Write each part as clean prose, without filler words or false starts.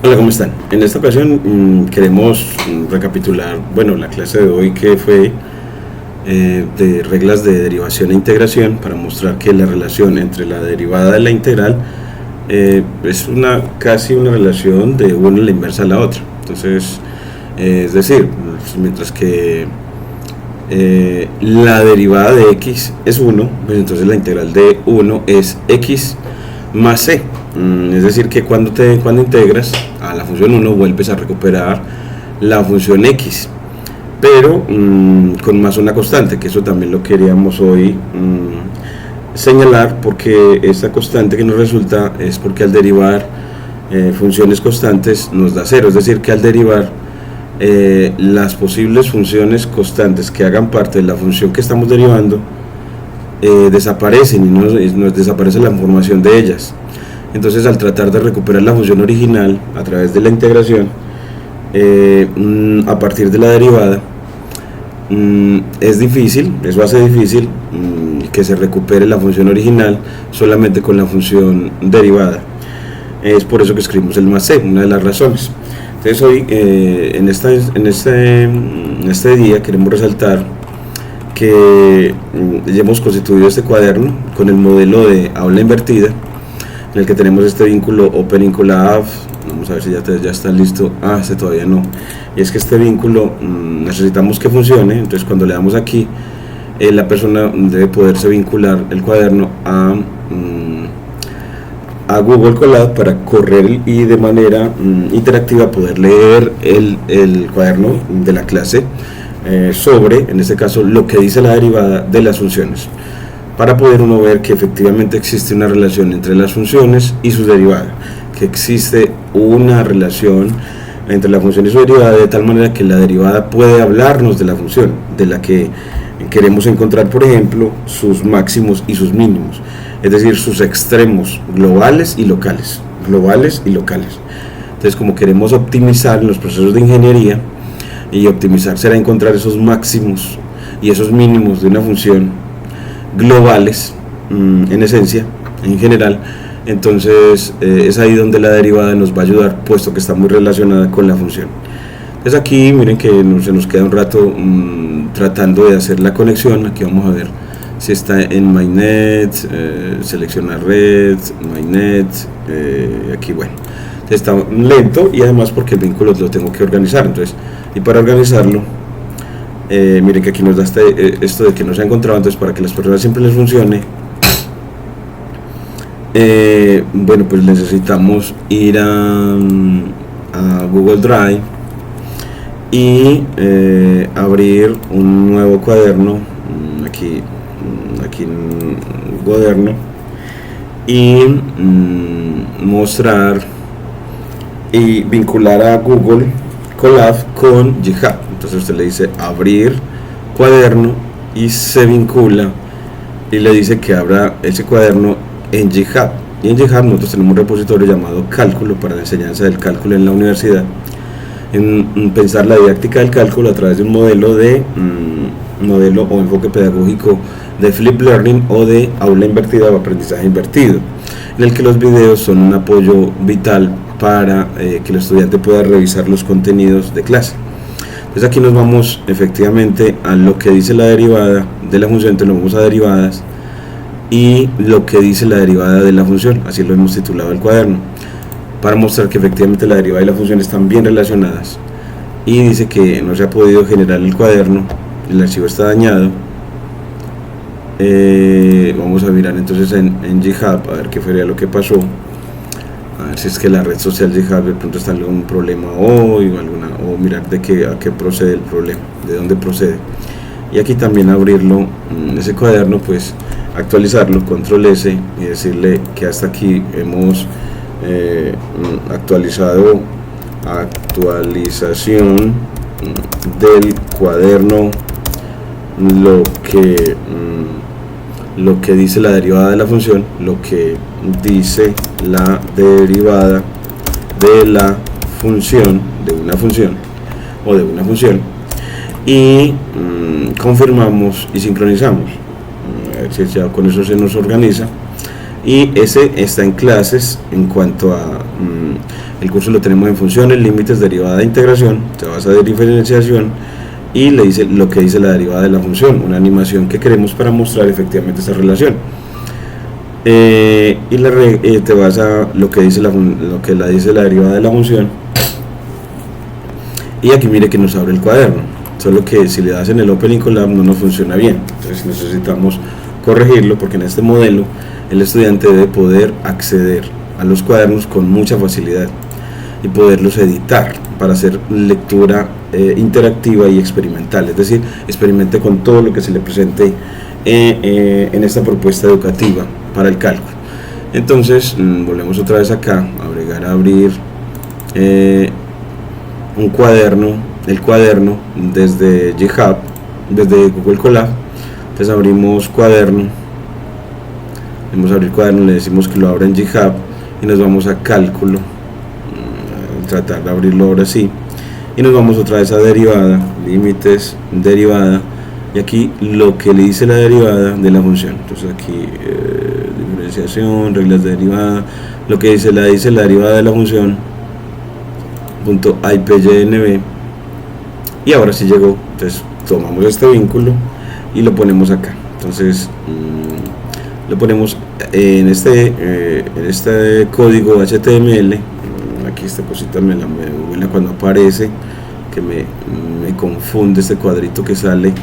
Hola, ¿cómo están? En esta ocasión queremos recapitular, bueno, la clase de hoy que fue de reglas de derivación e integración para mostrar que la relación entre la derivada y la integral es casi una relación de una a la inversa a la otra. Entonces, es decir, mientras que la derivada de x es 1, pues entonces la integral de 1 es x más c. Es decir, que cuando integras a la función 1 vuelves a recuperar la función x, pero con más una constante, que eso también lo queríamos hoy señalar, porque esta constante que nos resulta es porque al derivar funciones constantes nos da 0, es decir, que al derivar las posibles funciones constantes que hagan parte de la función que estamos derivando desaparecen y nos desaparece la información de ellas. Entonces, al tratar de recuperar la función original a través de la integración a partir de la derivada, es difícil, eso hace difícil que se recupere la función original solamente con la función derivada. Es por eso que escribimos el más c, una de las razones. Entonces hoy en este día queremos resaltar que ya hemos constituido este cuaderno con el modelo de aula invertida, en el que tenemos este vínculo OpenIncludeAv. Vamos a ver si ya está listo. Este todavía no. Y es que este vínculo necesitamos que funcione. Entonces cuando le damos aquí, la persona debe poderse vincular el cuaderno a Google Colab para correr y de manera interactiva poder leer el cuaderno de la clase sobre, en este caso, lo que dice la derivada de las funciones, para poder uno ver que efectivamente existe una relación entre las funciones y su derivada, que existe una relación entre la función y su derivada, de tal manera que la derivada puede hablarnos de la función, de la que queremos encontrar, por ejemplo, sus máximos y sus mínimos, es decir, sus extremos globales y locales. Entonces, como queremos optimizar en los procesos de ingeniería, y optimizar será encontrar esos máximos y esos mínimos de una función globales, en esencia, en general, entonces es ahí donde la derivada nos va a ayudar, puesto que está muy relacionada con la función. Entonces aquí miren que se nos queda un rato tratando de hacer la conexión. Aquí vamos a ver si está en MyNet, seleccionar red, MyNet, aquí bueno, está lento, y además porque el vínculo lo tengo que organizar. Entonces, y para organizarlo, miren que aquí nos da esto de que no se ha encontrado. Entonces, para que las personas siempre les funcione, bueno, pues necesitamos ir a Google Drive y abrir un nuevo cuaderno, aquí en cuaderno, y mostrar y vincular a Google Colab con GitHub. Entonces usted le dice abrir cuaderno y se vincula y le dice que abra ese cuaderno en GitHub. Y en GitHub nosotros tenemos un repositorio llamado Cálculo, para la enseñanza del cálculo en la universidad, en pensar la didáctica del cálculo a través de un modelo o enfoque pedagógico de Flip Learning o de aula invertida o aprendizaje invertido, en el que los videos son un apoyo vital para que el estudiante pueda revisar los contenidos de clase. Entonces aquí nos vamos efectivamente a lo que dice la derivada de la función. Entonces nos vamos a derivadas y lo que dice la derivada de la función, así lo hemos titulado el cuaderno, para mostrar que efectivamente la derivada y la función están bien relacionadas. Y dice que no se ha podido generar el cuaderno, el archivo está dañado. Vamos a mirar entonces en GitHub a ver qué fue lo que pasó, a ver si es que la red social GitHub de pronto está en algún problema hoy, o mirar a qué procede el problema, de dónde procede. Y aquí también abrirlo, ese cuaderno, pues actualizarlo, control S, y decirle que hasta aquí hemos actualización del cuaderno, lo que dice la derivada de la función, lo que dice la derivada de la función, de una función o de una función, y confirmamos y sincronizamos. A ver si ya con eso se nos organiza. y ese está en clases. En cuanto a el curso lo tenemos en funciones, límites, derivada de integración, se basa de diferenciación, y le dice lo que dice la derivada de la función, una animación que queremos para mostrar efectivamente esa relación. Y te vas a lo que dice la derivada de la función, y aquí mire que nos abre el cuaderno, solo que si le das en el Open Colab no nos funciona bien, entonces necesitamos corregirlo, porque en este modelo el estudiante debe poder acceder a los cuadernos con mucha facilidad y poderlos editar para hacer lectura interactiva y experimental, es decir, experimente con todo lo que se le presente en esta propuesta educativa para el cálculo. Entonces volvemos otra vez acá, abrir un cuaderno, el cuaderno desde GitHub, desde Google Colab. Entonces abrimos cuaderno, vamos a abrir cuaderno, le decimos que lo abra en GitHub y nos vamos a cálculo, tratar de abrirlo ahora sí, y nos vamos otra vez a derivada, límites, derivada, y aquí lo que le dice la derivada de la función. Entonces aquí diferenciación, reglas de derivada, lo que dice la derivada de la función .ipynb, y ahora sí llegó. Entonces tomamos este vínculo y lo ponemos acá. Entonces lo ponemos en este código HTML. Aquí esta cosita me huele cuando aparece, que me confunde este cuadrito que sale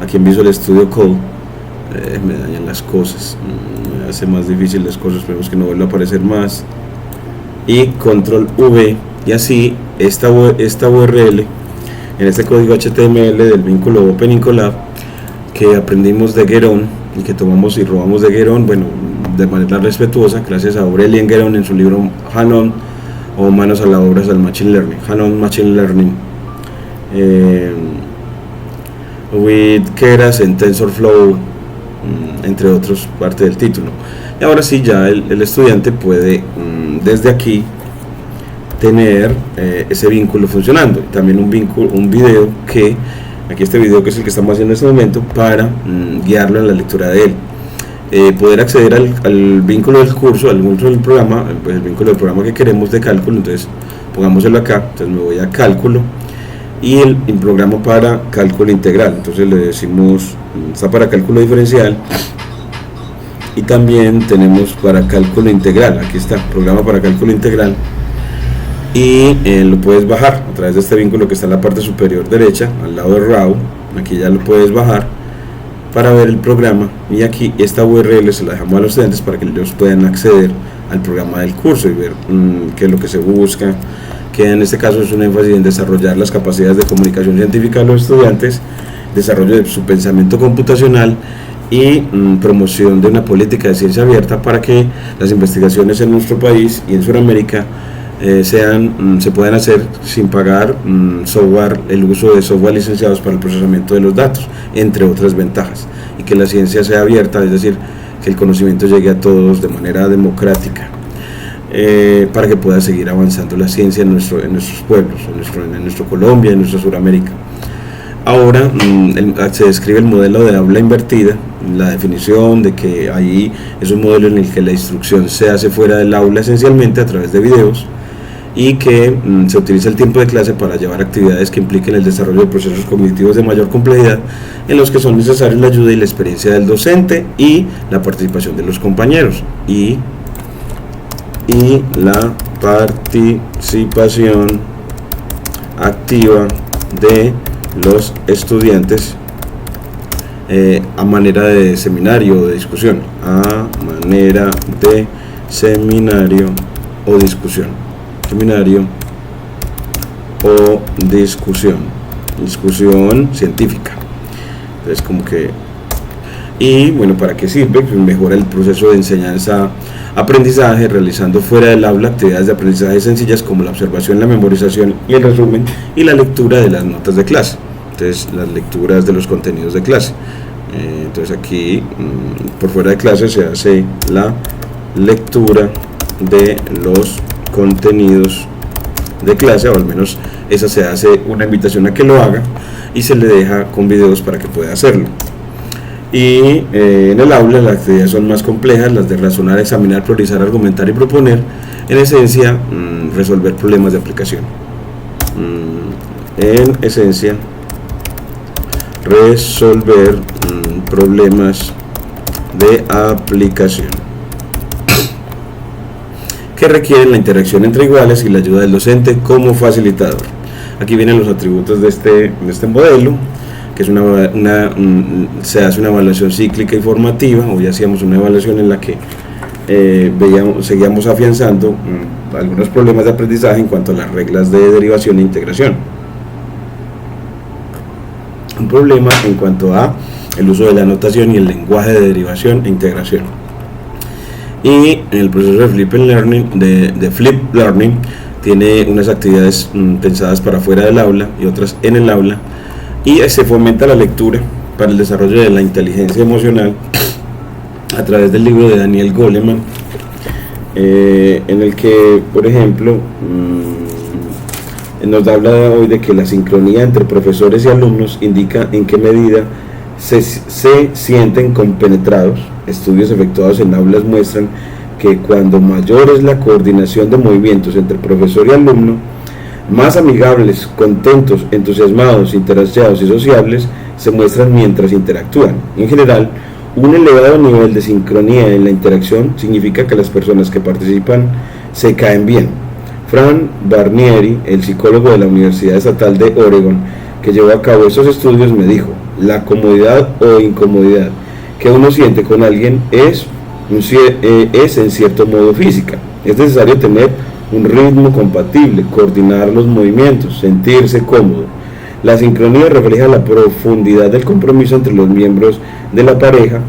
aquí en Visual Studio Code. Me dañan las cosas, me hace más difícil las cosas. Esperemos que no vuelva a aparecer más, y control V, y así esta URL en este código HTML del vínculo Open Colab que aprendimos de Guéron y que tomamos y robamos de Guéron, bueno, de manera respetuosa, gracias a Aurélien Guéron en su libro Hand-on, o Manos a la obra del Machine Learning, Hand-on Machine Learning, with Keras en TensorFlow, entre otros, parte del título. Y ahora sí, ya el estudiante puede desde aquí tener ese vínculo funcionando. También un video que, aquí este video que es el que estamos haciendo en este momento, para guiarlo en la lectura de él. Poder acceder al vínculo del curso, al vínculo del programa, pues el vínculo del programa que queremos de cálculo. Entonces pongámoselo acá. Entonces me voy a cálculo y el programa para cálculo integral. Entonces le decimos, está para cálculo diferencial, y también tenemos para cálculo integral. Aquí está, programa para cálculo integral, y lo puedes bajar a través de este vínculo que está en la parte superior derecha, al lado de RAW. Aquí ya lo puedes bajar para ver el programa, y aquí esta URL se la dejamos a los estudiantes para que ellos puedan acceder al programa del curso y ver qué es lo que se busca, que en este caso es un énfasis en desarrollar las capacidades de comunicación científica de los estudiantes, desarrollo de su pensamiento computacional y promoción de una política de ciencia abierta para que las investigaciones en nuestro país y en Sudamérica se puedan hacer sin pagar el uso de software licenciados para el procesamiento de los datos, entre otras ventajas, y que la ciencia sea abierta, es decir, que el conocimiento llegue a todos de manera democrática, para que pueda seguir avanzando la ciencia en nuestros pueblos, en nuestro Colombia, en nuestra Sudamérica. Ahora se describe el modelo de aula invertida, la definición de que ahí es un modelo en el que la instrucción se hace fuera del aula, esencialmente a través de videos, y que se utiliza el tiempo de clase para llevar actividades que impliquen el desarrollo de procesos cognitivos de mayor complejidad, en los que son necesarios la ayuda y la experiencia del docente y la participación de los compañeros, y la participación activa de los estudiantes a manera de seminario o de discusión, discusión científica. Entonces, como que, y bueno, ¿para qué sirve? Pues mejora el proceso de enseñanza-aprendizaje, realizando fuera del aula actividades de aprendizaje sencillas como la observación, la memorización y el resumen, y la lectura de las notas de clase. Entonces, las lecturas de los contenidos de clase. Entonces aquí, por fuera de clase, se hace la lectura de los contenidos de clase, o al menos esa se hace una invitación a que lo haga, y se le deja con videos para que pueda hacerlo. Y en el aula las actividades son más complejas, las de razonar, examinar, priorizar, argumentar y proponer. En esencia, resolver problemas de aplicación. En esencia, resolver problemas de aplicación que requieren la interacción entre iguales y la ayuda del docente como facilitador. Aquí vienen los atributos de este modelo, que es se hace una evaluación cíclica y formativa. Hoy hacíamos una evaluación en la que seguíamos afianzando algunos problemas de aprendizaje en cuanto a las reglas de derivación e integración. Un problema en cuanto a el uso de la notación y el lenguaje de derivación e integración. Y en el proceso de Flip Learning tiene unas actividades pensadas para fuera del aula y otras en el aula, y se fomenta la lectura para el desarrollo de la inteligencia emocional a través del libro de Daniel Goleman, en el que, por ejemplo, nos habla hoy de que la sincronía entre profesores y alumnos indica en qué medida se sienten compenetrados. Estudios efectuados en aulas muestran que cuando mayor es la coordinación de movimientos entre profesor y alumno, más amigables, contentos, entusiasmados, interactuados y sociables se muestran mientras interactúan. En general, un elevado nivel de sincronía en la interacción significa que las personas que participan se caen bien. Fran Barnieri, el psicólogo de la Universidad Estatal de Oregon, que llevó a cabo estos estudios, me dijo: la comodidad o incomodidad que uno siente con alguien es en cierto modo física. Es necesario tener un ritmo compatible, coordinar los movimientos, sentirse cómodo. La sincronía refleja la profundidad del compromiso entre los miembros de la pareja,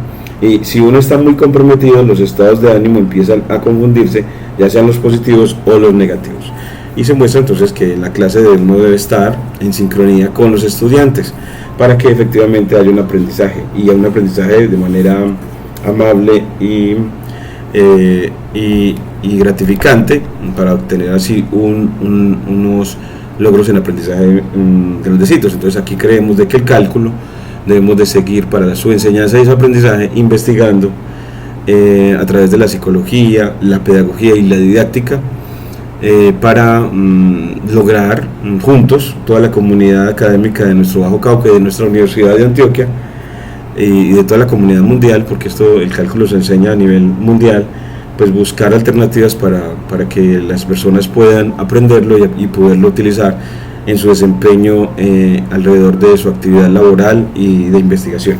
y si uno está muy comprometido, los estados de ánimo empiezan a confundirse, ya sean los positivos o los negativos. Y se muestra entonces que la clase de uno debe estar en sincronía con los estudiantes para que efectivamente haya un aprendizaje, y un aprendizaje de manera amable y gratificante, para obtener así unos logros en aprendizaje grandecitos. Entonces aquí creemos de que el cálculo debemos de seguir para su enseñanza y su aprendizaje investigando a través de la psicología, la pedagogía y la didáctica, para lograr juntos, toda la comunidad académica de nuestro Bajo Cauca y de nuestra Universidad de Antioquia y de toda la comunidad mundial, porque el cálculo se enseña a nivel mundial, pues buscar alternativas para que las personas puedan aprenderlo y poderlo utilizar en su desempeño alrededor de su actividad laboral y de investigación.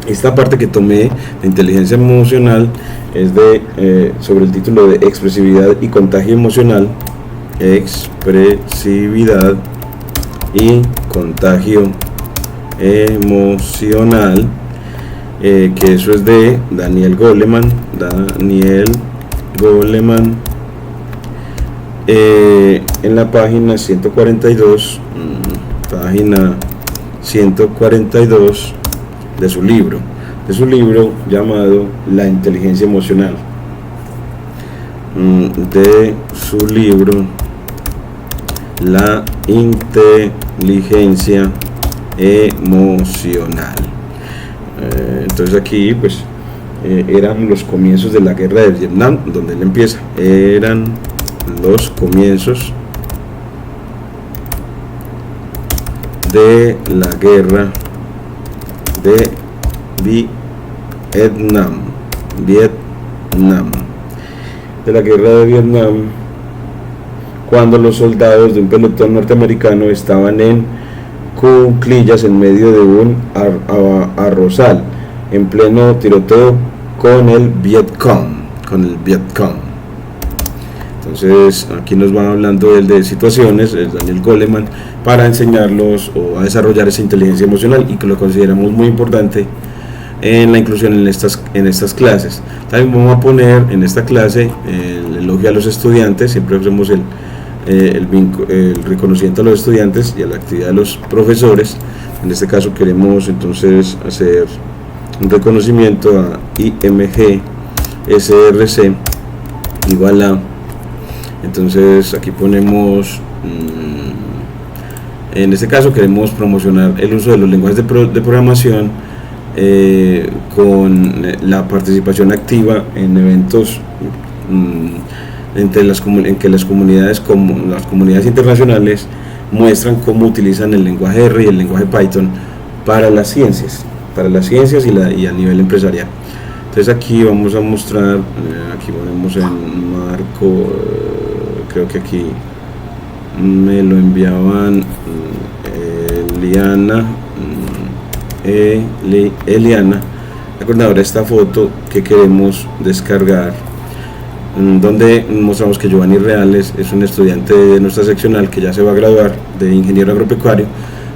Esta parte que tomé de inteligencia emocional es sobre el título de expresividad y contagio emocional. Expresividad y contagio emocional, que eso es de Daniel Goleman. En la página 142, de su libro llamado La inteligencia emocional. De su libro La inteligencia emocional. Entonces aquí pues eran los comienzos de la guerra de Vietnam, donde él empieza. Eran los comienzos de la guerra de Vietnam, de la guerra de Vietnam, cuando los soldados de un pelotón norteamericano estaban en cuclillas en medio de un arrozal, en pleno tiroteo con el Vietcong. Entonces aquí nos va hablando de situaciones, Daniel Goleman, para enseñarlos o a desarrollar esa inteligencia emocional, y que lo consideramos muy importante en la inclusión en estas clases. También vamos a poner en esta clase el elogio a los estudiantes. Siempre hacemos el reconocimiento a los estudiantes y a la actividad de los profesores. En este caso queremos entonces hacer un reconocimiento a IMG SRC igual a, entonces aquí ponemos, en este caso queremos promocionar el uso de los lenguajes de programación con la participación activa en eventos en que las comunidades, como las comunidades internacionales, muestran cómo utilizan el lenguaje R y el lenguaje Python para las ciencias y a nivel empresarial. Entonces aquí vamos a mostrar, aquí ponemos en marco, creo que aquí me lo enviaban Eliana, la coordinadora, esta foto que queremos descargar, donde mostramos que Giovanni Reales es un estudiante de nuestra seccional que ya se va a graduar de ingeniero agropecuario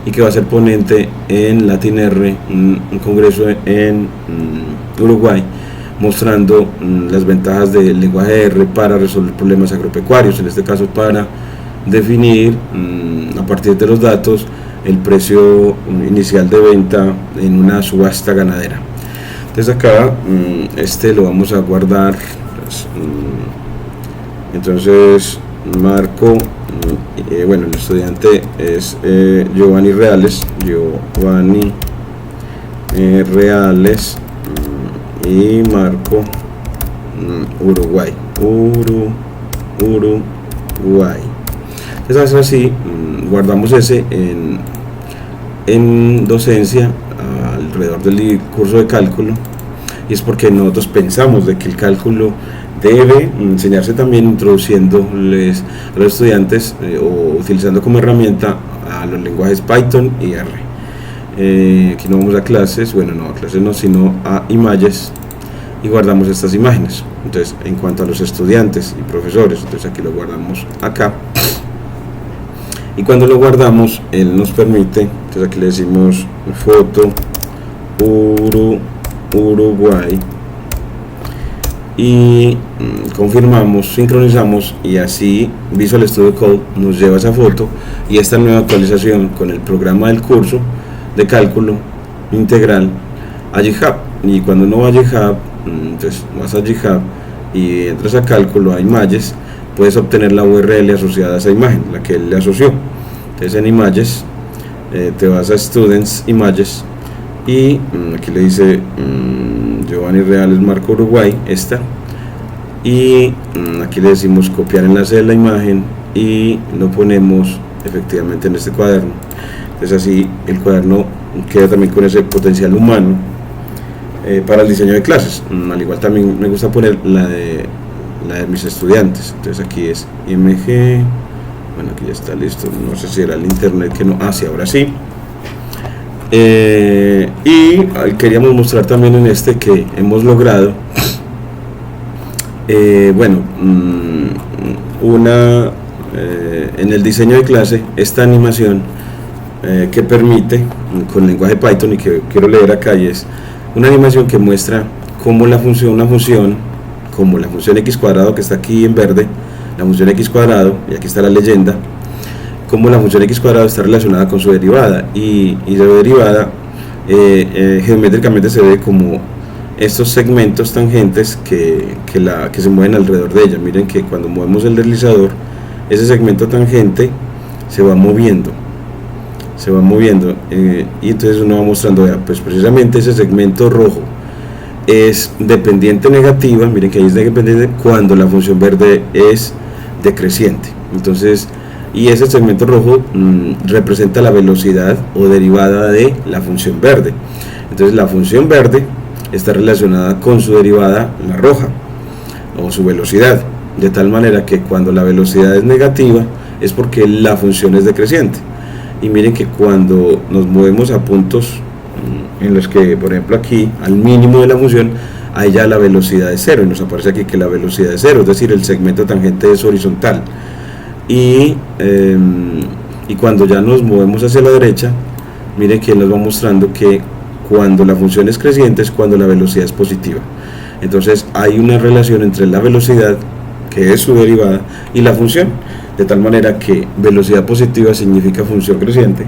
y que va a ser ponente en LatinR, un congreso en Uruguay, mostrando las ventajas del lenguaje R para resolver problemas agropecuarios, en este caso para definir a partir de los datos el precio inicial de venta en una subasta ganadera. Entonces acá lo vamos a guardar. Entonces marco, bueno, el estudiante es Giovanni Reales, y marco Uruguay. Entonces así guardamos ese en docencia alrededor del curso de cálculo, y es porque nosotros pensamos de que el cálculo debe enseñarse también introduciéndoles a los estudiantes o utilizando como herramienta a los lenguajes Python y R. Aquí no vamos a clases, bueno, no a clases no, sino a imágenes, y guardamos estas imágenes. Entonces, en cuanto a los estudiantes y profesores, entonces aquí lo guardamos acá, y cuando lo guardamos él nos permite, entonces aquí le decimos foto Uruguay y confirmamos, sincronizamos, y así Visual Studio Code nos lleva esa foto y esta nueva actualización con el programa del curso de cálculo integral a GitHub. Y cuando uno va a GitHub, entonces vas a GitHub y entras a cálculo, a imágenes, puedes obtener la URL asociada a esa imagen, la que él le asoció. Entonces en imágenes te vas a Students Images y aquí le dice Giovanni Reales Marco Uruguay, esta, y aquí le decimos copiar enlace de la imagen y lo ponemos efectivamente en este cuaderno. Entonces así el cuaderno queda también con ese potencial humano para el diseño de clases. Al igual también me gusta poner la de mis estudiantes. Entonces aquí es IMG, bueno, aquí ya está listo, no sé si era el internet que no, sí, ahora sí. Y queríamos mostrar también en que hemos logrado en el diseño de clase esta animación que permite con lenguaje Python, y que quiero leer acá, y es una animación que muestra cómo una función como la función x cuadrado, que está aquí en verde, la función x cuadrado, y aquí está la leyenda, cómo la función x cuadrado está relacionada con su derivada, y su derivada geométricamente se ve como estos segmentos tangentes que se mueven alrededor de ella. Miren que cuando movemos el deslizador, ese segmento tangente se va moviendo, y entonces uno va mostrando, pues precisamente ese segmento rojo es dependiente negativa, miren que ahí es dependiente cuando la función verde es decreciente. Entonces, y ese segmento rojo representa la velocidad o derivada de la función verde. Entonces la función verde está relacionada con su derivada, la roja, o su velocidad, de tal manera que cuando la velocidad es negativa es porque la función es decreciente. Y miren que cuando nos movemos a puntos en los que, por ejemplo aquí, al mínimo de la función, ahí ya la velocidad es cero, y nos aparece aquí que la velocidad es cero, es decir, el segmento tangente es horizontal. Y cuando ya nos movemos hacia la derecha, miren que nos va mostrando que cuando la función es creciente es cuando la velocidad es positiva. Entonces hay una relación entre la velocidad, que es su derivada, y la función, de tal manera que velocidad positiva significa función creciente,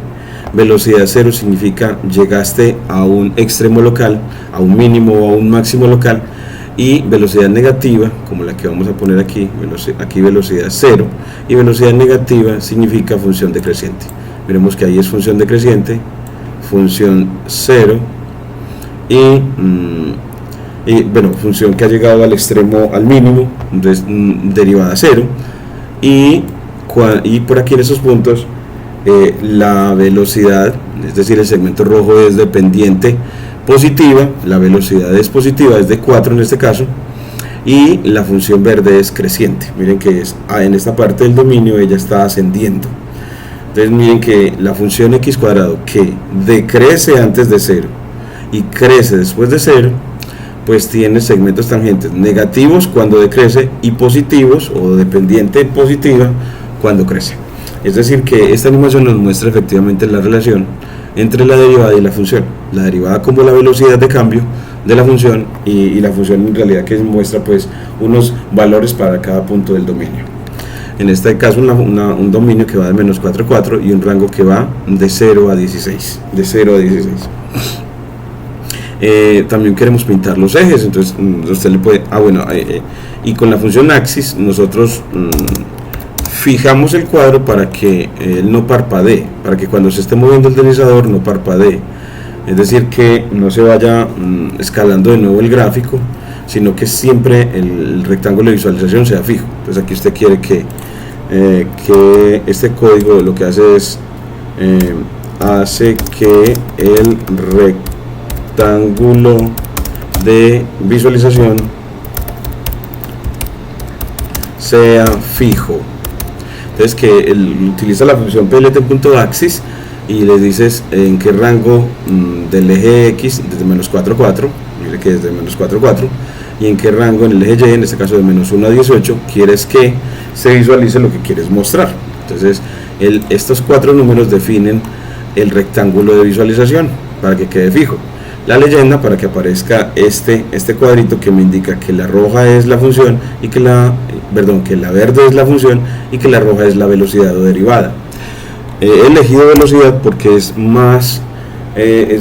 velocidad cero significa llegaste a un extremo local, a un mínimo o a un máximo local, y velocidad negativa, como la que vamos a poner aquí, aquí velocidad cero, y velocidad negativa significa función decreciente. Veremos que ahí es función decreciente, función cero, y bueno, función que ha llegado al extremo, al mínimo, entonces derivada 0, y por aquí en esos puntos la velocidad, es decir, el segmento rojo es de pendiente positiva, la velocidad es positiva, es de 4 en este caso, y la función verde es creciente. Miren que en esta parte del dominio ella está ascendiendo. Entonces miren que la función x cuadrado, que decrece antes de 0 y crece después de 0, pues tiene segmentos tangentes negativos cuando decrece y positivos o de pendiente positiva cuando crece. Es decir, que esta animación nos muestra efectivamente la relación entre la derivada y la función. La derivada como la velocidad de cambio de la función, y la función en realidad que muestra pues unos valores para cada punto del dominio. En este caso un dominio que va de menos 4 a 4 y un rango que va de 0 a 16. De 0 a 16. También queremos pintar los ejes, entonces usted le puede, y con la función axis nosotros fijamos el cuadro para que él no parpadee, para que cuando se esté moviendo el deslizador no parpadee, es decir, que no se vaya escalando de nuevo el gráfico, sino que siempre el rectángulo de visualización sea fijo. Entonces aquí usted quiere que este código lo que hace es hace que el rectángulo de visualización sea fijo. Entonces que él utiliza la función plt.axis y le dices en qué rango del eje X, desde menos 4 a 4, mire que desde menos 4 a 4, y en qué rango en el eje Y, en este caso de menos 1 a 18, quieres que se visualice lo que quieres mostrar. Entonces estos 4 números definen el rectángulo de visualización para que quede fijo. La leyenda para que aparezca este cuadrito que me indica que la roja es la función y que la verde es la función y que la roja es la velocidad o derivada. He elegido velocidad porque es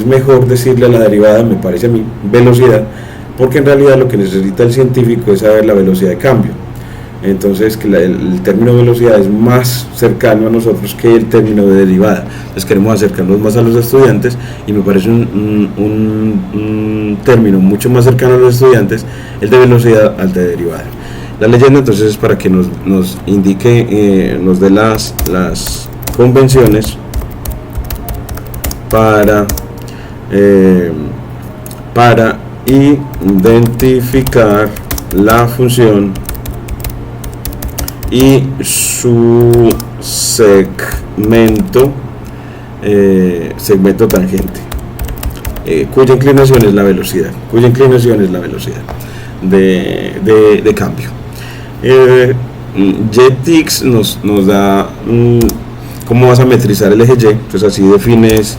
mejor decirle a la derivada, me parece a mí, velocidad, porque en realidad lo que necesita el científico es saber la velocidad de cambio. Entonces que el término velocidad es más cercano a nosotros que el término de derivada. Entonces queremos acercarnos más a los estudiantes y me parece un término mucho más cercano a los estudiantes el de velocidad al de derivada. La leyenda entonces es para que nos indique, nos dé las convenciones para identificar la función y su segmento tangente, cuya inclinación es la velocidad, de cambio. JETIX nos da cómo vas a metrizar el eje Y. Entonces así definimos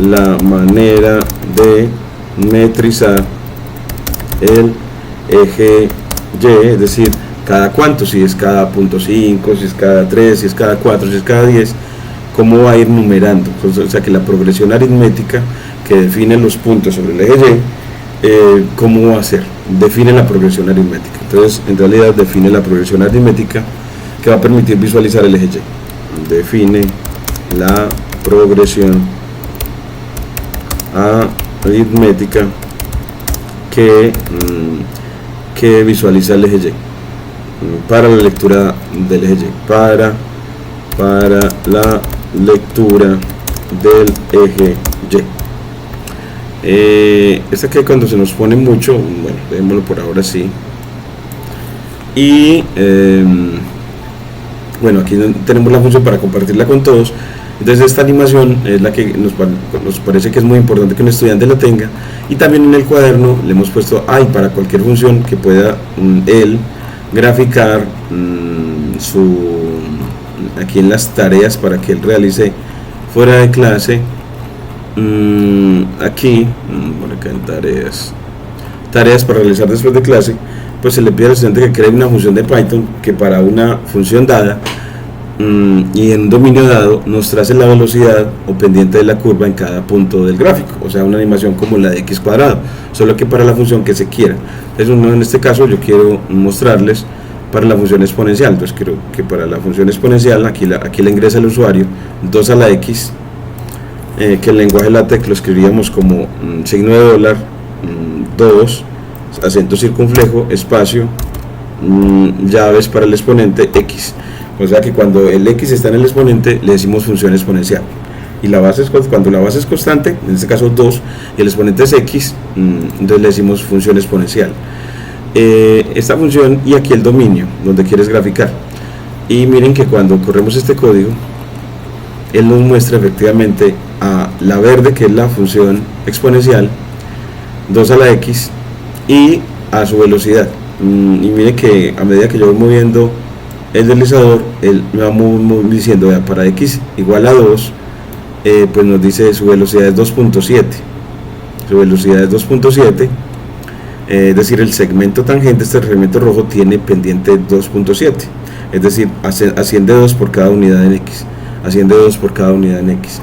la manera de metrizar el eje Y, es decir, cada cuánto, si es cada 0.5, si es cada 3, si es cada 4, si es cada 10, cómo va a ir numerando. Entonces, o sea que la progresión aritmética que define los puntos sobre el eje Y, cómo va a ser, define la progresión aritmética. Entonces en realidad define la progresión aritmética que va a permitir visualizar el eje Y. Define la progresión aritmética que visualiza el eje Y para la lectura del eje Y, para la lectura del eje Y. Esta que cuando se nos pone mucho, bueno, dejémoslo por ahora así. Y bueno, aquí tenemos la función para compartirla con todos. Entonces esta animación es la que nos parece que es muy importante que un estudiante la tenga, y también en el cuaderno le hemos puesto para cualquier función que pueda él graficar aquí en las tareas para que él realice fuera de clase. Aquí por acá en tareas para realizar después de clase, pues se le pide al estudiante que cree una función de Python que para una función dada y en un dominio dado nos trace la velocidad o pendiente de la curva en cada punto del gráfico, o sea, una animación como la de x cuadrado, solo que para la función que se quiera. Entonces en este caso yo quiero mostrarles para la función exponencial. Entonces quiero que para la función exponencial aquí la ingresa el usuario 2 a la x que el lenguaje LaTeX lo escribiríamos como signo de dólar, 2, acento circunflejo, espacio, llaves para el exponente x. O sea que cuando el x está en el exponente le decimos función exponencial. Y la base cuando la base es constante, en este caso 2, y el exponente es x, entonces le decimos función exponencial. Esta función y aquí el dominio, donde quieres graficar. Y miren que cuando corremos este código, él nos muestra efectivamente a la verde, que es la función exponencial, 2 a la x, y a su velocidad. Y miren que a medida que yo voy moviendo el deslizador, él me va diciendo, vea, para x igual a 2, pues nos dice su velocidad es 2.7. Su velocidad es 2.7, es decir, el segmento tangente, este segmento rojo, tiene pendiente 2.7, es decir, asciende 2 por cada unidad en x, asciende 2 por cada unidad en x,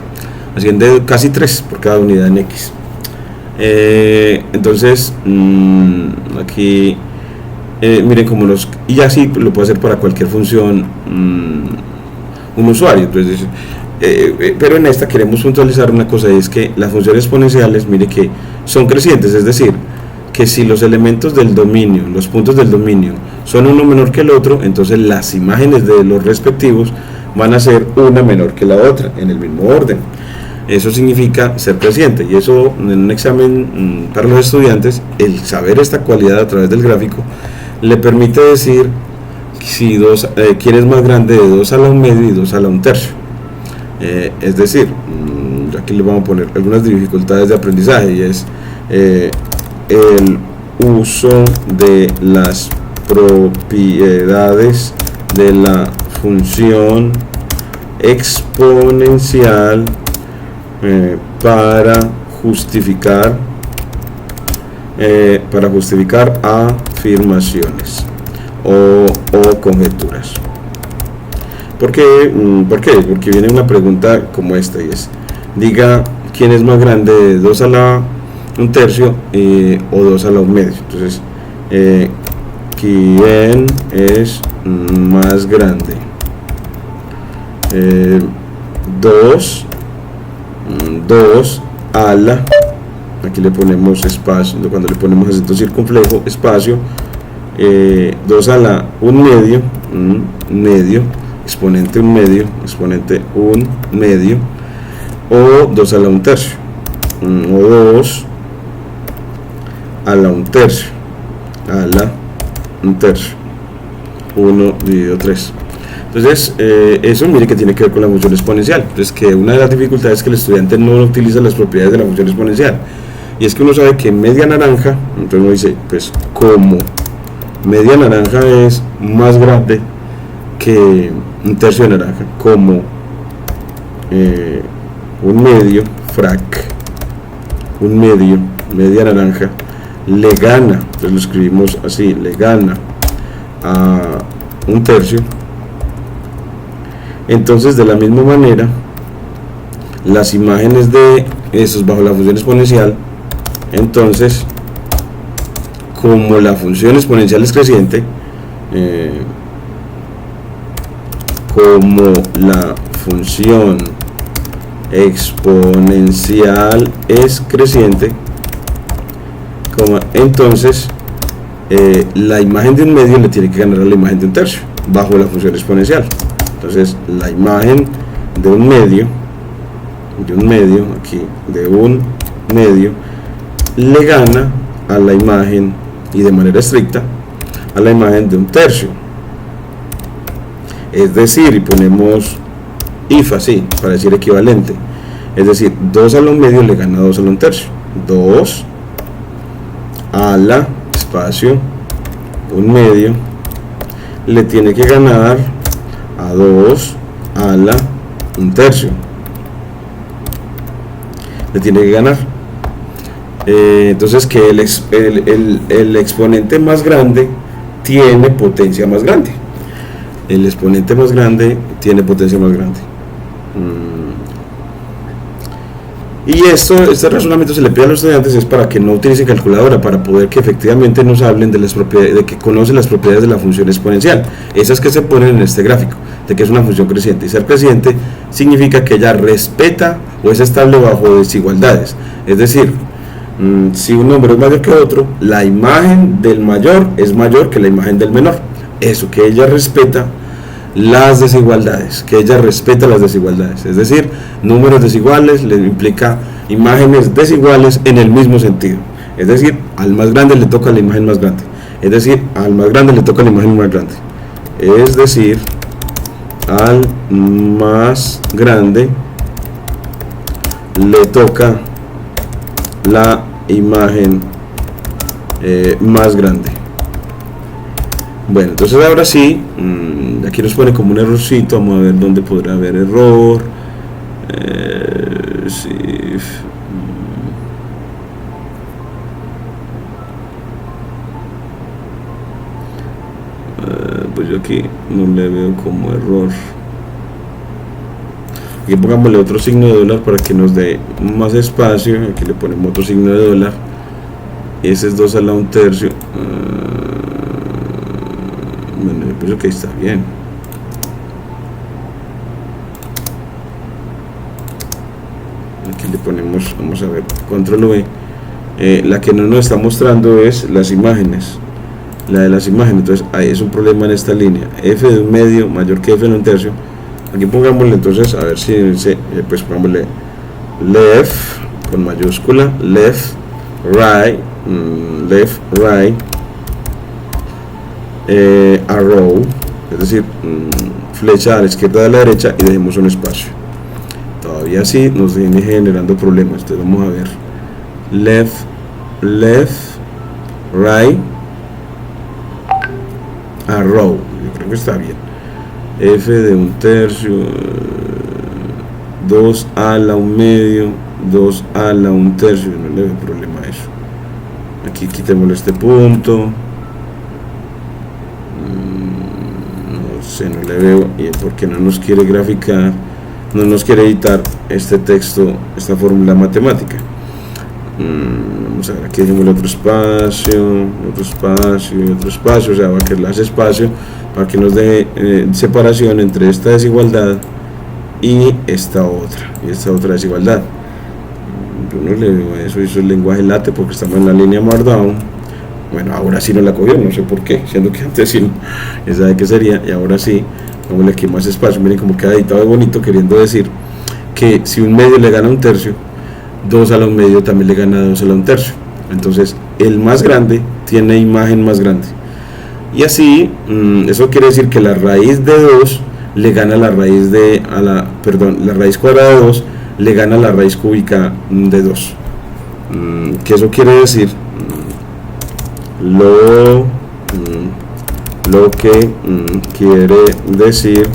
asciende casi 3 por cada unidad en x. Entonces, aquí, miren cómo y así lo puede hacer para cualquier función un usuario. Entonces, pero en esta queremos puntualizar una cosa, y es que las funciones exponenciales, mire que son crecientes, es decir, que si los elementos del dominio, los puntos del dominio, son uno menor que el otro, entonces las imágenes de los respectivos van a ser una menor que la otra, en el mismo orden. Eso significa ser creciente, y eso en un examen para los estudiantes, el saber esta cualidad a través del gráfico le permite decir si quién es más grande de 2 a la 1 medio y 2 a la 1 tercio. Es decir, aquí le vamos a poner algunas dificultades de aprendizaje, y es el uso de las propiedades de la función exponencial para justificar afirmaciones o conjeturas. ¿Por qué? Porque viene una pregunta como esta, y es, diga quién es más grande de 2 a la 1 tercio o 2 a la 1 medio. Entonces, ¿quién es más grande? 2 a la, aquí le ponemos espacio, cuando le ponemos acento circunflejo, espacio, 2 a la 1 medio, medio, exponente 1 medio, exponente 1 medio, o 2 a la 1 tercio, o 2 a la 1 tercio, a la 1 tercio, 1 dividido 3. Entonces, eso mire que tiene que ver con la función exponencial. Entonces, que una de las dificultades es que el estudiante no utiliza las propiedades de la función exponencial, y es que uno sabe que media naranja, entonces uno dice, pues como media naranja es más grande que 1 tercio de naranja, como 1 medio, media naranja le gana, entonces lo escribimos así, le gana a 1 tercio. Entonces, de la misma manera, las imágenes de esos bajo la función exponencial, entonces, como la función exponencial es creciente, como la función exponencial es creciente, entonces la imagen de 1 medio le tiene que ganar a la imagen de 1 tercio bajo la función exponencial. Entonces, la imagen de 1 medio, aquí, de 1 medio, le gana a la imagen, y de manera estricta, a la imagen de 1 tercio. Es decir, y ponemos if así, para decir equivalente. Es decir, 2 a la 1 medio le gana a 2 a la 1 tercio. 2 a la, espacio, 1 medio, le tiene que ganar a 2 a la 1 tercio. Le tiene que ganar. Entonces, que el exponente más grande tiene potencia más grande. El exponente más grande tiene potencia más grande. Y este razonamiento se le pide a los estudiantes es para que no utilicen calculadora, para poder que efectivamente nos hablen de las propiedades, de que conocen las propiedades de la función exponencial, esas que se ponen en este gráfico. de que es una función creciente, y ser creciente significa que ella respeta o es estable bajo desigualdades, es decir, si un número es mayor que otro, la imagen del mayor es mayor que la imagen del menor. Eso, que ella respeta las desigualdades, es decir, números desiguales le implica imágenes desiguales en el mismo sentido, es decir, al más grande le toca la imagen más grande, es decir, al más grande le toca la imagen más grande, es decir, al más grande le toca la imagen más grande. Bueno, entonces ahora sí, aquí nos pone como un errorcito, vamos a ver dónde podrá haber error. Sí. Pues yo aquí no le veo como error. Aquí pongámosle otro signo de dólar para que nos dé más espacio. Aquí le ponemos otro signo de dólar. Ese es 2 a la 1/3. Bueno, yo pienso que está bien. Aquí le ponemos, vamos a ver, control V. La que no nos está mostrando es las imágenes. La de las imágenes, entonces ahí es un problema en esta línea. F de un medio mayor que F de un tercio. Aquí pongámosle entonces, a ver si pues pongámosle left con mayúscula, left, right, arrow, es decir, flecha a la izquierda de la derecha, y dejemos un espacio. Todavía sí nos viene generando problemas, entonces vamos a ver left, right, arrow, yo creo que está bien. F de un tercio, 2 a la 1 medio, 2 a la 1 tercio, no le veo problema a eso. Aquí quitémosle este punto, no sé, no le veo, y porque no nos quiere graficar, no nos quiere editar este texto, esta fórmula matemática. Vamos a ver, aquí dejemos otro espacio, o sea, va a quedar espacio para que nos dé separación entre esta desigualdad y esta otra desigualdad. Yo no le veo eso es lenguaje late porque estamos en la línea Markdown. Bueno, ahora sí no la cogió, no sé por qué, siendo que antes sí, ya sabe qué sería, y ahora sí, vamos aquí más espacio, miren cómo queda editado de bonito, queriendo decir que si un medio le gana 1/3, 2 a la 1 medio también le gana 2 a la 1/3. Entonces el más grande tiene imagen más grande, y así eso quiere decir que la raíz de 2 le gana la raíz de la raíz cuadrada de 2 le gana la raíz cúbica de 2. ¿Qué eso quiere decir? Lo que quiere decir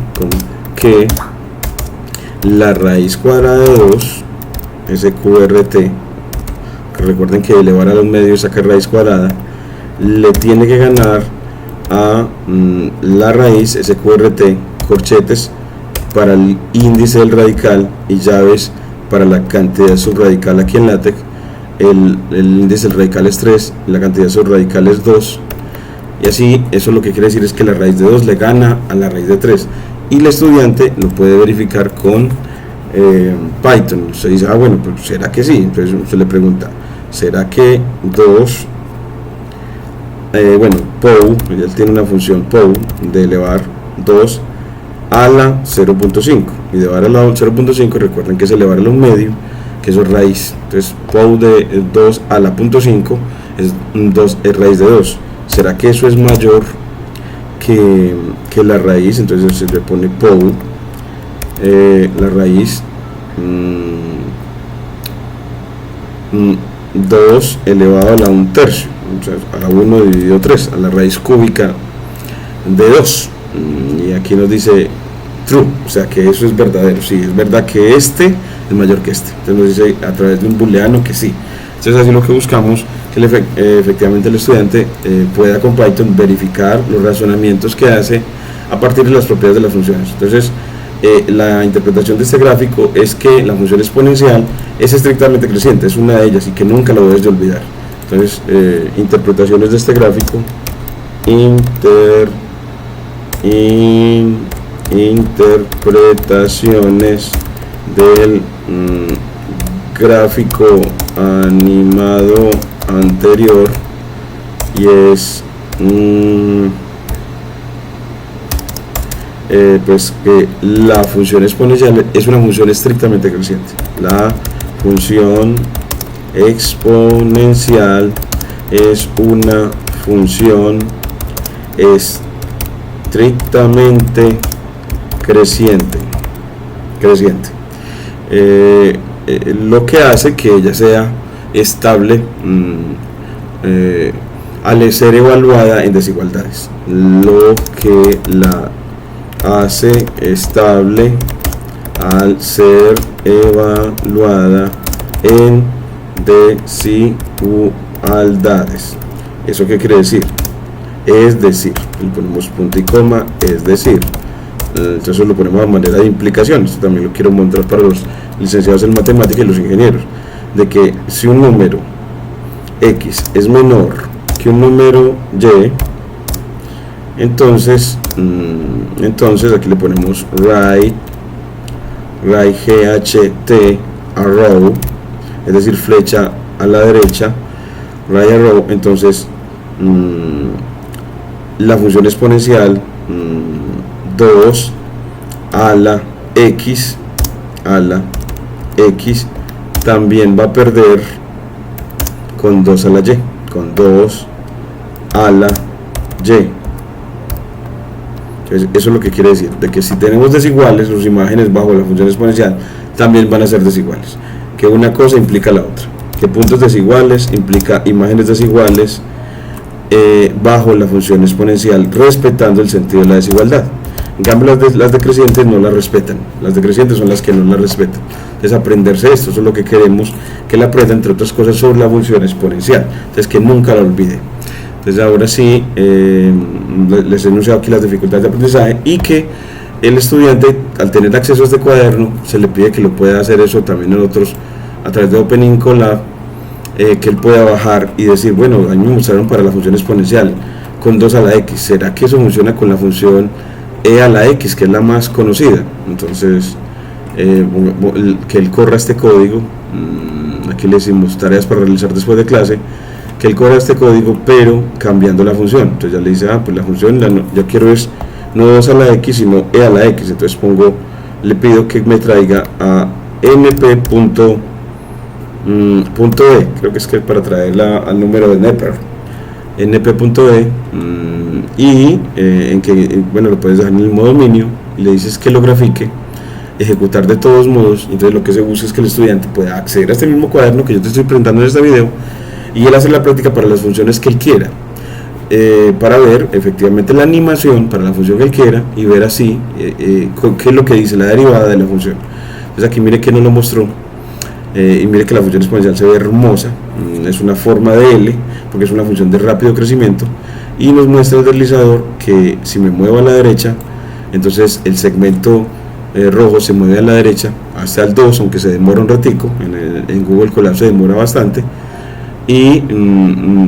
que la raíz cuadrada de 2, SQRT, que recuerden que elevar a los medios sacar raíz cuadrada, le tiene que ganar a la raíz SQRT, corchetes para el índice del radical y llaves para la cantidad subradical. Aquí en LaTeX el índice del radical es 3, la cantidad subradical es 2, y así eso lo que quiere decir es que la raíz de 2 le gana a la raíz de 3, y el estudiante lo puede verificar con Python. Se dice, bueno, pues será que sí, entonces usted le pregunta, ¿será que 2, bueno, POU, él tiene una función POU de elevar 2 a la 0.5, y de elevar a la 0.5, recuerden que es elevar a la 1 medio, que eso es raíz. Entonces POU de 2 a la 0.5 es 2 es raíz de 2. ¿Será que eso es mayor que la raíz? Entonces se le pone POU, la raíz 2 elevado a la 1/3, o sea, a la 1 dividido 3, a la raíz cúbica de 2. Y aquí nos dice true, o sea que eso es verdadero. Sí, es verdad que este es mayor que este. Entonces nos dice a través de un booleano que sí. Entonces así lo que buscamos, que efectivamente el estudiante pueda con Python verificar los razonamientos que hace a partir de las propiedades de las funciones. Entonces la interpretación de este gráfico es que la función exponencial es estrictamente creciente, es una de ellas, y que nunca lo debes de olvidar. Entonces interpretaciones de este gráfico, interpretaciones del gráfico animado anterior, y es pues que la función exponencial es una función estrictamente creciente. La función exponencial es una función estrictamente creciente. Lo que hace que ella sea estable al ser evaluada en desigualdades. Lo que la hace estable al ser evaluada en desigualdades. ¿Eso qué quiere decir? Es decir, le ponemos punto y coma, es decir. Entonces lo ponemos a manera de implicación. Esto también lo quiero mostrar para los licenciados en matemática y los ingenieros, de que si un número x es menor que un número y, entonces aquí le ponemos right GHT arrow, es decir, flecha a la derecha, right arrow. Entonces la función exponencial 2 a la x también va a perder con 2 a la y, con 2 a la y. Entonces, eso es lo que quiere decir, de que si tenemos desiguales, las imágenes bajo la función exponencial también van a ser desiguales, que una cosa implica la otra, que puntos desiguales implica imágenes desiguales bajo la función exponencial, respetando el sentido de la desigualdad. En cambio las decrecientes no la respetan, las decrecientes son las que no la respetan. Entonces aprenderse esto, eso es lo que queremos que la aprenda, entre otras cosas, sobre la función exponencial, entonces que nunca la olvide. Entonces ahora sí, les he enunciado aquí las dificultades de aprendizaje, y que el estudiante, al tener acceso a este cuaderno, se le pide que lo pueda hacer eso también en otros, a través de Open Colab, que él pueda bajar y decir, bueno, a mí me mostraron para la función exponencial con 2 a la x, ¿será que eso funciona con la función e a la x, que es la más conocida? Entonces que él corra este código, aquí le decimos tareas para realizar después de clase, que él corra este código pero cambiando la función. Entonces ya le dice, pues la función yo quiero es no 2 a la x sino e a la x. Entonces le pido que me traiga a np.e, creo que es que para traerla al número de Nepper, np.e, y en que, bueno, lo puedes dejar en el modo dominio y le dices que lo grafique, ejecutar de todos modos. Entonces lo que se busca es que el estudiante pueda acceder a este mismo cuaderno que yo te estoy presentando en este video, y él hace la práctica para las funciones que él quiera, para ver efectivamente la animación para la función que él quiera y ver así qué es lo que dice la derivada de la función. Entonces aquí mire que nos lo mostró, y mire que la función exponencial se ve hermosa, es una forma de L porque es una función de rápido crecimiento, y nos muestra el deslizador que si me muevo a la derecha, entonces el segmento rojo se mueve a la derecha hasta el 2, aunque se demora un ratico, en Google Colab se demora bastante, y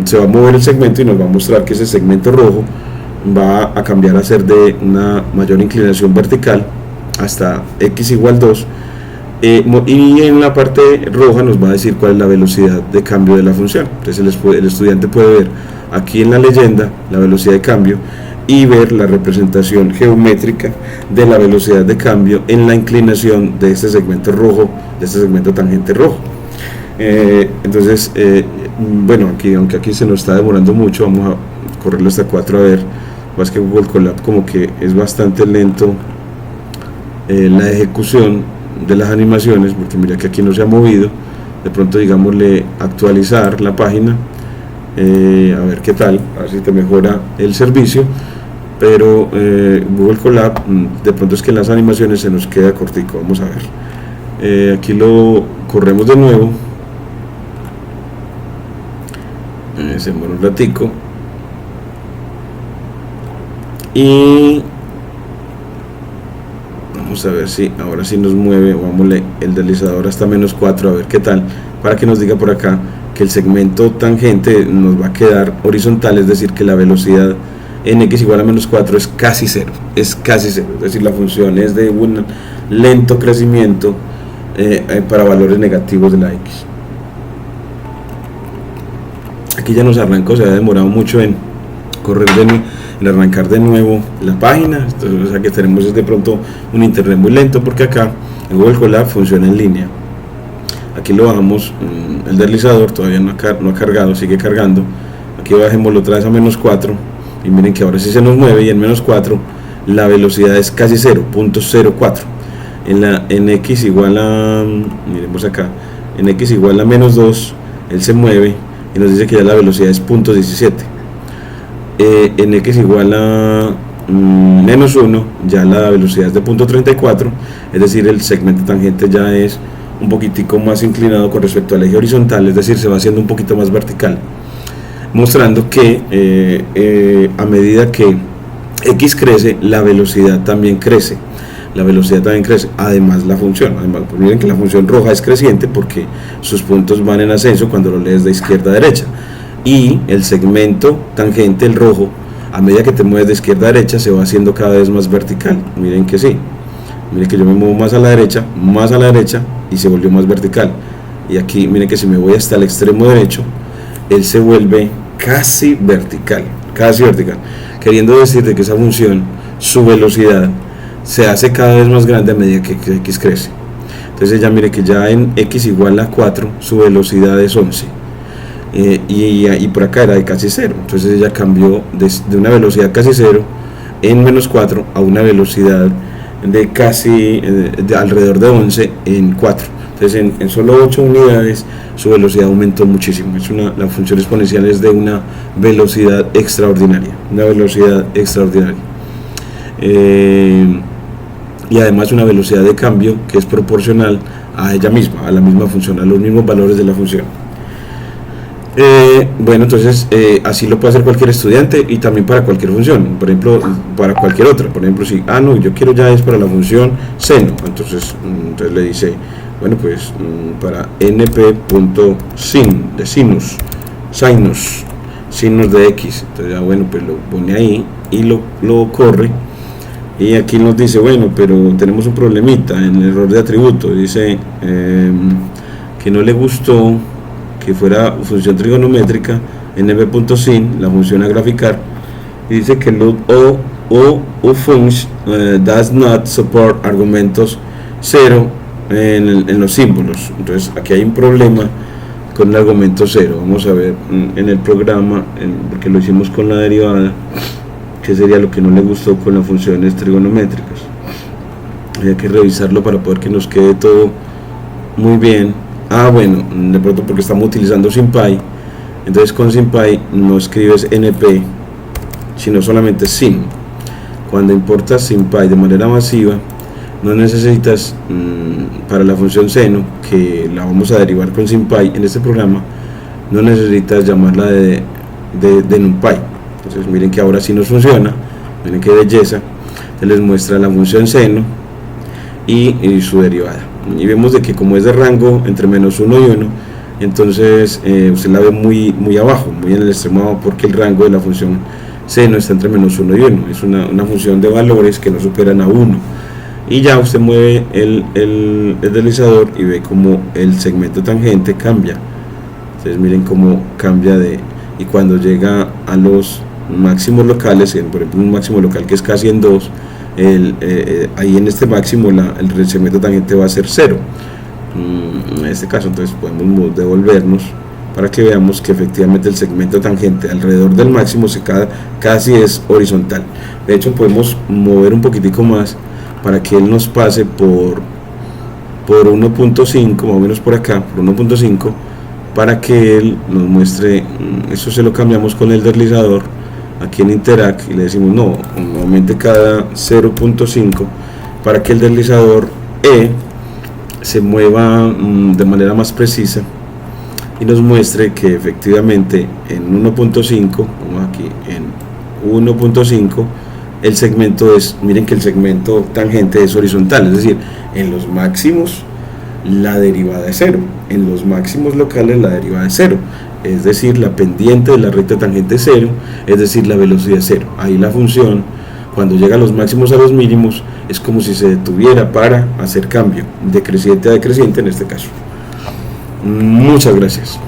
se va a mover el segmento y nos va a mostrar que ese segmento rojo va a cambiar a ser de una mayor inclinación vertical hasta x igual 2, y en la parte roja nos va a decir cuál es la velocidad de cambio de la función. Entonces el estudiante puede ver aquí en la leyenda la velocidad de cambio y ver la representación geométrica de la velocidad de cambio en la inclinación de este segmento rojo, de este segmento tangente rojo. Entonces bueno, aunque aquí se nos está demorando mucho, vamos a correrlo hasta 4 a ver. Más que Google Colab como que es bastante lento la ejecución de las animaciones, porque mira que aquí no se ha movido. De pronto, digámosle actualizar la página, a ver qué tal, a ver si te mejora el servicio. Pero Google Colab, de pronto es que en las animaciones se nos queda cortico. Vamos a ver, aquí lo corremos de nuevo, se demora un ratico, y vamos a ver si ahora sí nos mueve. Vámosle el deslizador hasta -4 a ver qué tal, para que nos diga por acá que el segmento tangente nos va a quedar horizontal, es decir, que la velocidad en x igual a menos 4 es casi cero, es decir, la función es de un lento crecimiento para valores negativos de la x. Aquí ya nos arrancó, se ha demorado mucho en correr en arrancar de nuevo la página, entonces, o sea que tenemos de pronto un internet muy lento, porque acá en Google Colab funciona en línea. Aquí lo bajamos, el deslizador todavía no ha cargado, sigue cargando. Aquí bajémoslo otra vez a menos 4 y miren que ahora sí se nos mueve, y en menos 4 la velocidad es casi 0.04. En x igual a, miremos acá, en x igual a menos 2, él se mueve y nos dice que ya la velocidad es 0.17. En x igual a menos 1, ya la velocidad es de 0.34, es decir, el segmento tangente ya es un poquitico más inclinado con respecto al eje horizontal, es decir, se va haciendo un poquito más vertical, mostrando que a medida que x crece, la velocidad también crece. Además la función, pues miren que la función roja es creciente porque sus puntos van en ascenso cuando lo lees de izquierda a derecha, y el segmento tangente, el rojo, a medida que te mueves de izquierda a derecha, se va haciendo cada vez más vertical. Miren que sí, miren que yo me muevo más a la derecha, y se volvió más vertical. Y aquí miren que si me voy hasta el extremo derecho, él se vuelve casi vertical, queriendo decir de que esa función, su velocidad se hace cada vez más grande a medida que x crece. Entonces ya mire que ya en x igual a 4 su velocidad es 11, y por acá era de casi 0. Entonces ella cambió de una velocidad casi 0 en menos 4 a una velocidad de casi de alrededor de 11 en 4. Entonces en solo 8 unidades su velocidad aumentó muchísimo. La función exponencial es de una velocidad extraordinaria, y además una velocidad de cambio que es proporcional a ella misma, a la misma función, a los mismos valores de la función. Bueno, entonces así lo puede hacer cualquier estudiante, y también para cualquier función, por ejemplo, para cualquier otra. Por ejemplo, si, no, yo quiero ya es para la función seno, entonces le dice, bueno, pues para np.sin de sinus de x, entonces ya, bueno, pues lo pone ahí y lo corre. Y aquí nos dice, bueno, pero tenemos un problemita en el error de atributo. Dice que no le gustó que fuera función trigonométrica nb.sin, la función a graficar, y dice que loop o function does not support argumentos 0 en los símbolos. Entonces aquí hay un problema con el argumento 0. Vamos a ver en el programa, porque lo hicimos con la derivada, que sería lo que no le gustó con las funciones trigonométricas. Hay que revisarlo para poder que nos quede todo muy bien. Bueno, de pronto porque estamos utilizando SymPy, entonces con SymPy no escribes np, sino solamente sin. Cuando importas SymPy de manera masiva, no necesitas para la función seno, que la vamos a derivar con SymPy en este programa, no necesitas llamarla de NumPy. Entonces miren que ahora sí nos funciona, miren qué belleza. Se les muestra la función seno y su derivada, y vemos de que como es de rango entre menos 1 y 1, entonces usted la ve muy abajo, muy en el extremo abajo, porque el rango de la función seno está entre menos 1 y 1, es una función de valores que no superan a 1, y ya usted mueve el deslizador y ve como el segmento tangente cambia. Entonces miren cómo cambia y cuando llega a los máximos locales, por ejemplo un máximo local que es casi en 2, ahí en este máximo el segmento tangente va a ser 0 en este caso. Entonces podemos devolvernos para que veamos que efectivamente el segmento tangente alrededor del máximo casi es horizontal. De hecho podemos mover un poquitico más para que él nos pase por 1.5, más o menos por acá, por 1.5, para que él nos muestre. Eso se lo cambiamos con el deslizador aquí en Interact y le decimos no, aumente cada 0.5 para que el deslizador se mueva de manera más precisa y nos muestre que efectivamente en 1.5, aquí en 1.5, el segmento miren que el segmento tangente es horizontal, es decir, en los máximos la derivada es 0, en los máximos locales la derivada es 0, es decir, la pendiente de la recta tangente cero, es decir, la velocidad cero. Ahí la función, cuando llega a los máximos a los mínimos, es como si se detuviera para hacer cambio, decreciente a decreciente en este caso. Muchas gracias.